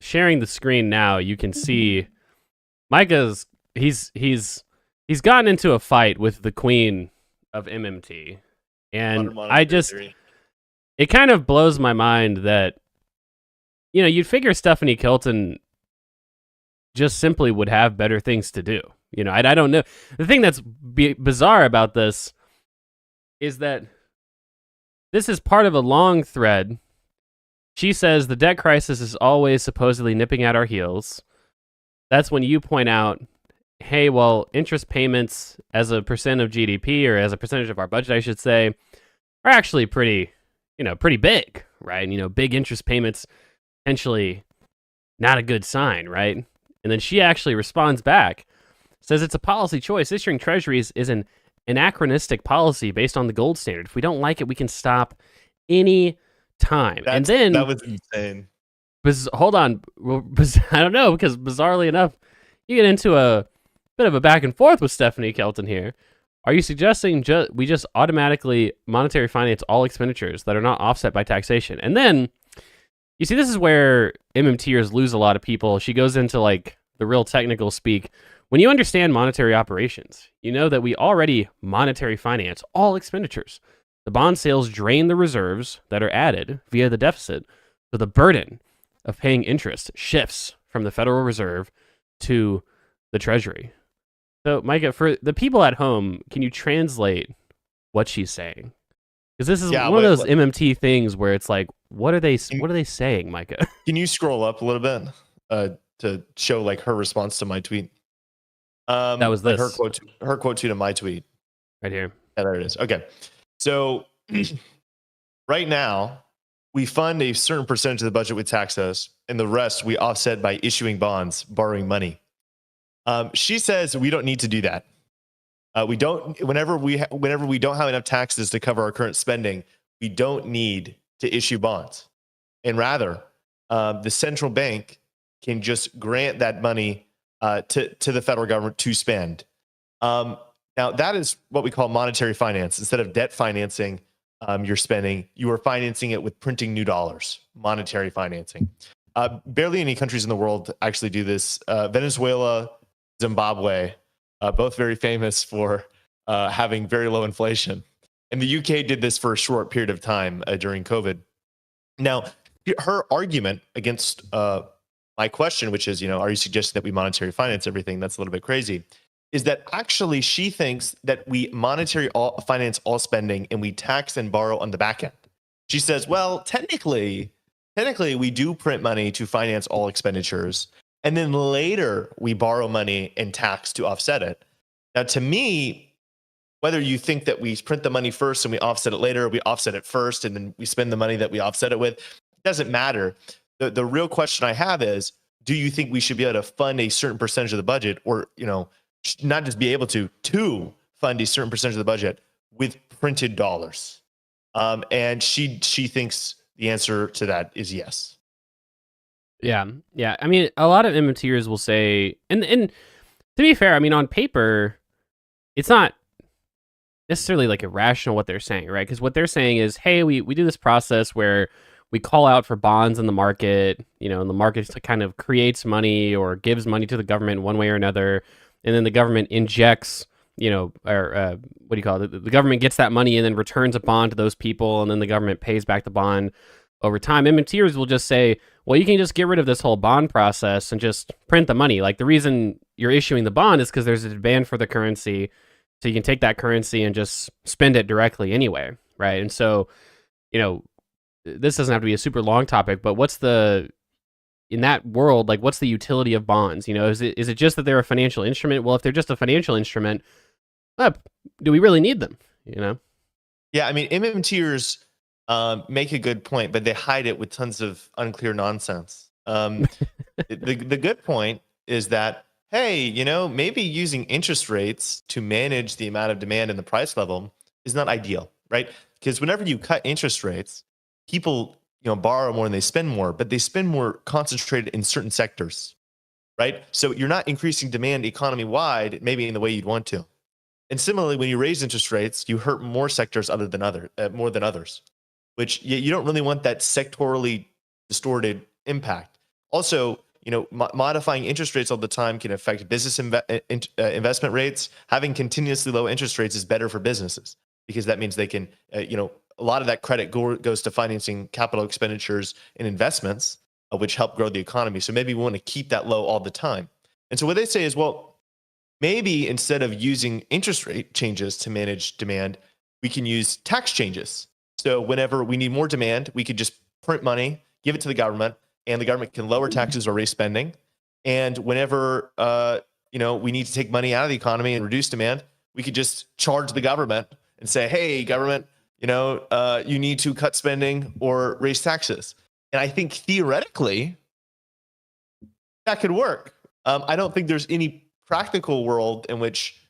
sharing the screen now, you can see Micah's he's gotten into a fight with the queen of MMT, and it kind of blows my mind that you'd figure Stephanie Kelton just simply would have better things to do. I don't know. The thing that's bizarre about this is that this is part of a long thread. She says the debt crisis is always supposedly nipping at our heels. That's when you point out, hey, well, interest payments as a percent of GDP, or as a percentage of our budget, I should say, are actually pretty big, right? Big interest payments, potentially not a good sign, right? And then she actually responds back, says it's a policy choice. Issuing treasuries is an anachronistic policy based on the gold standard. If we don't like it, we can stop any time. And then that was insane. Hold on, I don't know, because bizarrely enough, you get into a bit of a back and forth with Stephanie Kelton here. Are you suggesting we just automatically monetary finance all expenditures that are not offset by taxation? And then you see, this is where MMTers lose a lot of people. She goes into like the real technical speak. When you understand monetary operations, you know that we already monetary finance all expenditures. The bond sales drain the reserves that are added via the deficit, so the burden of paying interest shifts from the Federal Reserve to the Treasury. So, Micah, for the people at home, can you translate what she's saying? Because this is one of those MMT things where it's like, what are they saying, Micah? Can you scroll up a little bit to show like her response to my tweet? That was this. Her quote to my tweet. Right here. Yeah, there it is. Okay. So right now, we fund a certain percentage of the budget with taxes, and the rest we offset by issuing bonds, borrowing money. She says we don't need to do that. We don't. Whenever we don't have enough taxes to cover our current spending, we don't need to issue bonds, and rather, the central bank can just grant that money to the federal government to spend. Now, that is what we call monetary finance. Instead of debt financing your spending, you are financing it with printing new dollars, monetary financing. Barely any countries in the world actually do this. Venezuela, Zimbabwe, both very famous for having very low inflation. And the UK did this for a short period of time during COVID. Now, her argument against my question, which is, are you suggesting that we monetary finance everything? That's a little bit crazy. Is that actually she thinks that we monetary finance all spending and we tax and borrow on the back end. She says, well, technically we do print money to finance all expenditures, and then later we borrow money and tax to offset it. Now, to me, whether you think that we print the money first and we offset it later, or we offset it first and then we spend the money that we offset it with, it doesn't matter. The real question I have is, do you think we should be able to fund a certain percentage of the budget, or, not just be able to fund a certain percentage of the budget with printed dollars? And she thinks the answer to that is yes. Yeah. I mean, a lot of MMTers will say, and to be fair, I mean, on paper, it's not necessarily like irrational what they're saying, right? Because what they're saying is, hey, we do this process where we call out for bonds in the market, and the market kind of creates money or gives money to the government one way or another. And then the government injects, or what do you call it? The government gets that money and then returns a bond to those people, and then the government pays back the bond over time. MMTers will just say, well, you can just get rid of this whole bond process and just print the money. Like, the reason you're issuing the bond is because there's a demand for the currency, so you can take that currency and just spend it directly anyway, right? And so, this doesn't have to be a super long topic, but in that world, like, what's the utility of bonds? Is it just that they're a financial instrument? Well, if they're just a financial instrument, do we really need them? Yeah, I mean, MMTers make a good point, but they hide it with tons of unclear nonsense. The good point is that, hey, maybe using interest rates to manage the amount of demand and the price level is not ideal, right? Because whenever you cut interest rates, people borrow more and they spend more, but they spend more concentrated in certain sectors, right? So you're not increasing demand economy-wide, maybe in the way you'd want to. And similarly, when you raise interest rates, you hurt more sectors more than others, which you don't really want that sectorally distorted impact. Also, modifying interest rates all the time can affect business investment rates. Having continuously low interest rates is better for businesses because that means they can, a lot of that credit goes to financing capital expenditures and investments, which help grow the economy. So maybe we want to keep that low all the time. And so what they say is, well, maybe instead of using interest rate changes to manage demand, we can use tax changes. So whenever we need more demand, we could just print money, give it to the government, and the government can lower taxes or raise spending. And whenever we need to take money out of the economy and reduce demand, we could just charge the government and say, "Hey, government, you need to cut spending or raise taxes." And I think theoretically that could work. I don't think there's any practical world in which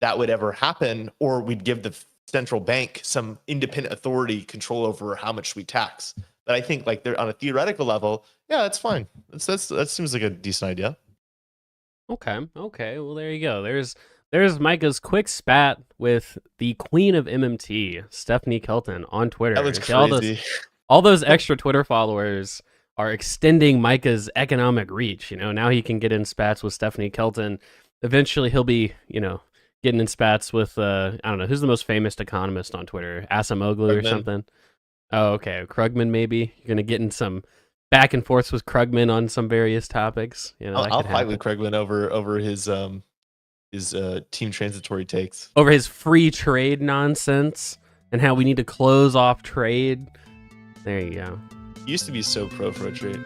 that would ever happen, or we'd give the central bank some independent authority control over how much we tax. But I think like they're on a theoretical level, yeah, that's fine. That seems like a decent idea. Okay. Well, there you go. There's Micah's quick spat with the queen of MMT, Stephanie Kelton, on Twitter. That was crazy. All those extra Twitter followers are extending Micah's economic reach. Now he can get in spats with Stephanie Kelton. Eventually, he'll be, getting in spats with I don't know, who's the most famous economist on Twitter, Asimoglu or something. Oh, okay, Krugman maybe. You're gonna get in some back and forths with Krugman on some various topics. I'll fight with Krugman over his team transitory takes, over his free trade nonsense and how we need to close off trade. There you go. He used to be so pro free trade.